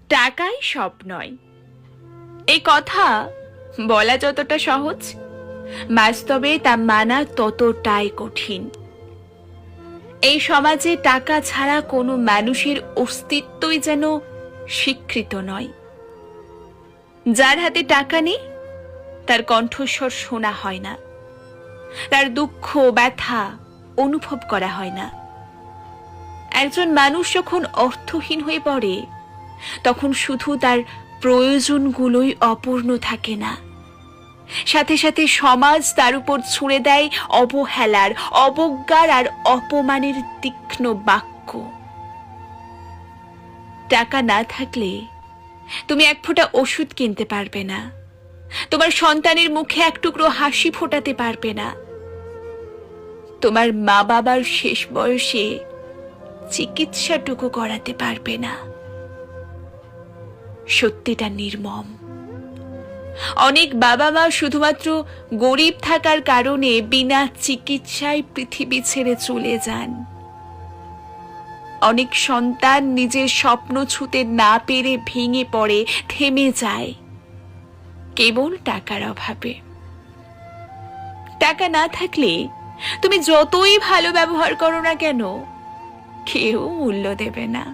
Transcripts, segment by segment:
টাকাই সব নয়, এই কথা বলা যতটা সহজ, বাস্তবে তা মানা ততটাই কঠিন। এই সমাজে টাকা ছাড়া কোনো মানুষের অস্তিত্বই যেন স্বীকৃত নয়। যার হাতে টাকা নেই তার কণ্ঠস্বর শোনা হয় না, তার দুঃখ ব্যথা অনুভব করা হয় না। একজন মানুষ যখন অর্থহীন হয়ে পড়ে তখন শুধু তার প্রয়োজনগুলোই অপূর্ণ থাকে না, সাথে সাথে সমাজ তার উপর ছুঁড়ে দেয় অবহেলার, অবজ্ঞার আর অপমানের তীক্ষ্ণ বাক্য। টাকা না থাকলে তুমি এক ফোঁটা ওষুধ কিনতে পারবে না, তোমার সন্তানের মুখে এক টুকরো হাসি ফোটাতে পারবে না, তোমার মা বাবার শেষ বয়সে চিকিৎসাটুকু করাতে পারবে না। সত্যিটা নির্মম। অনেক বাবা মা শুধুমাত্র গরিব থাকার কারণে বিনা চিকিৎসায় পৃথিবী ছেড়ে চলে যান। অনেক সন্তান নিজের স্বপ্ন ছুঁতে না পেরে ভেঙে পড়ে, থেমে যায় কেবল টাকার অভাবে। টাকা না থাকলে তুমি যতই ভালো ব্যবহার করো না কেন কেউ মূল্য দেবে না।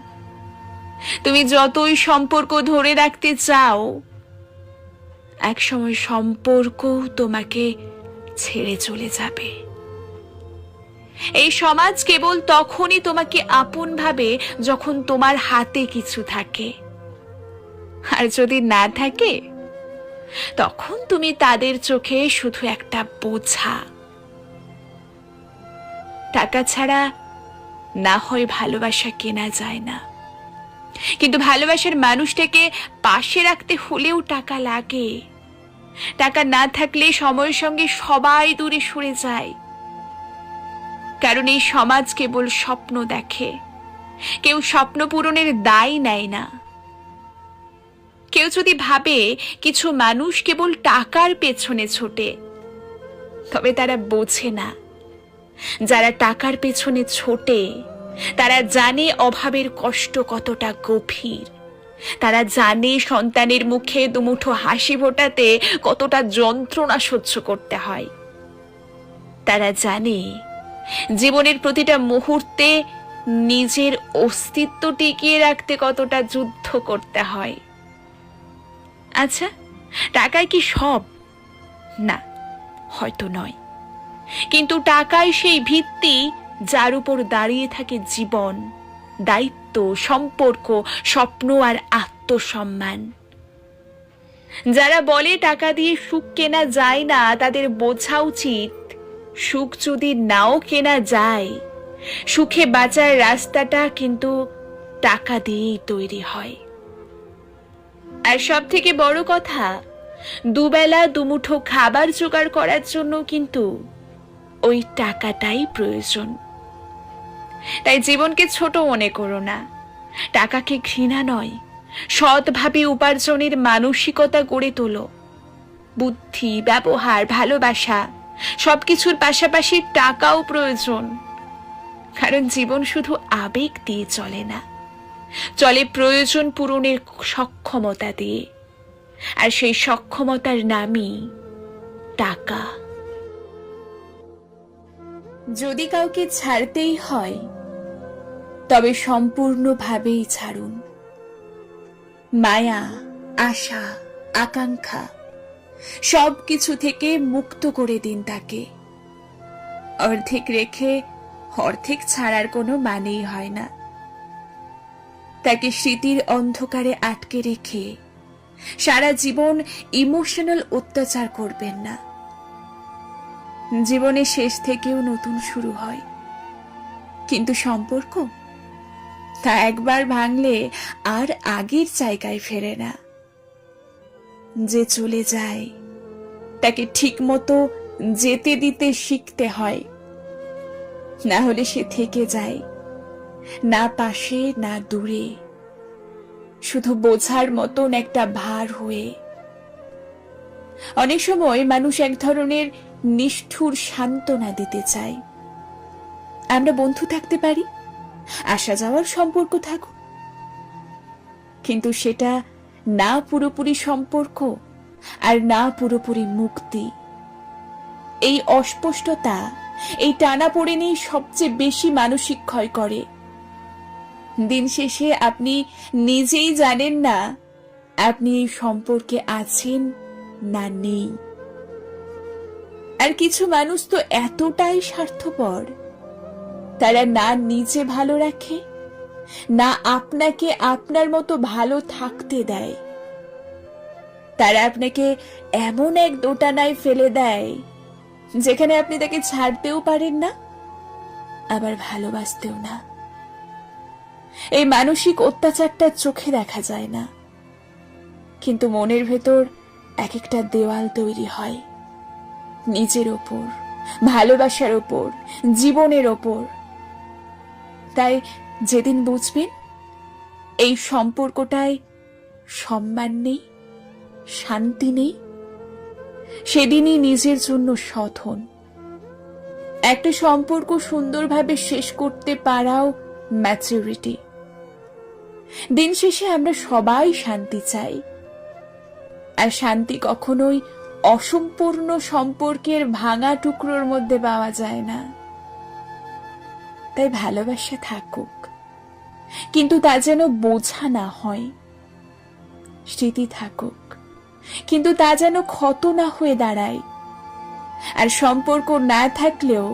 তুমি যতই সম্পর্ক ধরে রাখতে চাও একসময় সম্পর্ক তোমাকে ছেড়ে চলে যাবে। এই সমাজ কেবল তখনই তোমাকে আপন ভাবে যখন তোমার হাতে কিছু থাকে, আর যদি না থাকে তখন তুমি তাদের চোখে শুধু একটা বোঝা। টাকা ছাড়া না হয় ভালোবাসা কেনা যায় না, কিন্তু ভালোবাসার মানুষটাকে পাশে রাখতে হলেও টাকা লাগে। টাকা না থাকলে সময়ের সঙ্গে সবাই দূরে সরে যায়, কারণ এই সমাজ কেবল স্বপ্ন দেখে, কেউ স্বপ্ন পূরণের দায় নেয় না। কেউ যদি ভাবে কিছু মানুষ কেবল টাকার পেছনে ছোটে, তবে তারা বোঝে না যারা টাকার পেছনে ছোটে তারা জানে অভাবের কষ্ট কতটা গভীর, তারা জানে সন্তানের মুখে দুমুঠো হাসি ফোটাতে কতটা যন্ত্রণা সহ্য করতে হয়, তারা জানে জীবনের প্রতিটা মুহূর্তে নিজের অস্তিত্ব টিকিয়ে রাখতে কতটা যুদ্ধ করতে হয়। আচ্ছা, টাকায় কি সব? না, হয়তো নয়, কিন্তু টাকাই সেই ভিত্তি যার উপর দাঁড়িয়ে থাকে জীবন, দায়িত্ব, সম্পর্ক, স্বপ্ন আর আত্মসম্মান। যারা বলে টাকা দিয়ে সুখ কেনা যায় না তাদের বোঝা উচিত সুখ যদি নাও কেনা যায়, সুখে বাঁচার রাস্তাটা কিন্তু টাকা দিয়েই তৈরি হয়। আর সব থেকে বড় কথা, দুবেলা দুমুঠো খাবার জোগাড় করার জন্য কিন্তু ওই টাকাটাই প্রয়োজন। তাই জীবনকে ছোট মনে করো না, টাকাকে ঘৃণা নয়, সৎভাবে উপার্জনের মানসিকতা গড়ে তোলো। বুদ্ধি, ব্যবহার, ভালোবাসা সবকিছুর পাশাপাশি টাকাও প্রয়োজন, কারণ জীবন শুধু আবেগ দিয়ে চলে না, চলে প্রয়োজন পূরণের সক্ষমতা দিয়ে, আর সেই সক্ষমতার নামই টাকা। যদি কাউকে ছাড়তেই হয় তবে সম্পূর্ণভাবেই ছাড়ুন। মায়া, আশা, আকাঙ্ক্ষা সবকিছু থেকে মুক্ত করে দিন তাকে। অর্ধেক রেখে অর্ধেক ছাড়ার কোনো মানেই হয় না। তাকে স্মৃতির অন্ধকারে আটকে রেখে সারা জীবন ইমোশনাল অত্যাচার করবেন না। জীবনের শেষ থেকেও নতুন শুরু হয়, কিন্তু সম্পর্ক তা একবার ভাঙলে আর আগের জায়গায় ফেরে না। যে চলে যায় তাকে ঠিক মতো যেতে দিতে শিখতে হয়, না হলে সে থেকে যায়, না পাশে না দূরে, শুধু বোঝার মতন একটা ভার হয়ে। অনেক সময় মানুষ এক ধরনের নিষ্ঠুর সান্ত্বনা দিতে চায়। আমরা বন্ধু থাকতে পারি, আসা যাওয়ার সম্পর্ক থাকুক, কিন্তু সেটা না পুরোপুরি সম্পর্ক আর না পুরোপুরি মুক্তি। এই অস্পষ্টতা, এই টানাপোড়েনই সবচেয়ে বেশি মানসিক ক্ষয় করে। দিন শেষে আপনি নিজেই জানেন না আপনি এই সম্পর্কে আছেন না নেই। আর কিছু মানুষ তো এতটাই স্বার্থপর, তারা না নিজে ভালো রাখে, না আপনাকে আপনার মতো ভালো থাকতে দেয়। তারা আপনাকে এমন এক দোটানায় ফেলে দেয় যেখানে আপনি তাকে ছাড়তেও পারেন না, আবার ভালোবাসতেও না। এই মানসিক অত্যাচারটা চোখে দেখা যায় না, কিন্তু মনের ভেতর এক একটা দেওয়াল তৈরি হয়, নিজের ওপর, ভালোবাসার ওপর, জীবনের ওপর। তাই যেদিন বুঝবেন এই সম্পর্কটায় সম্মান নেই, শান্তি নেই, সেদিনই নিজের জন্য সৎ হন। একটা সম্পর্ক সুন্দরভাবে শেষ করতে পারাও ম্যাচুরিটি। দিন শেষে আমরা সবাই শান্তি চাই, আর শান্তি কখনোই অসম্পূর্ণ সম্পর্কের ভাঙা টুকরোর মধ্যে পাওয়া যায় না। তাই ভালোবাসা থাকুক, কিন্তু তা যেন বোঝা না হয়। স্মৃতি থাকুক, কিন্তু তা যেন ক্ষত না হয়ে দাঁড়ায়। আর সম্পর্ক না থাকলেও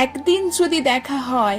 একদিন যদি দেখা হয়,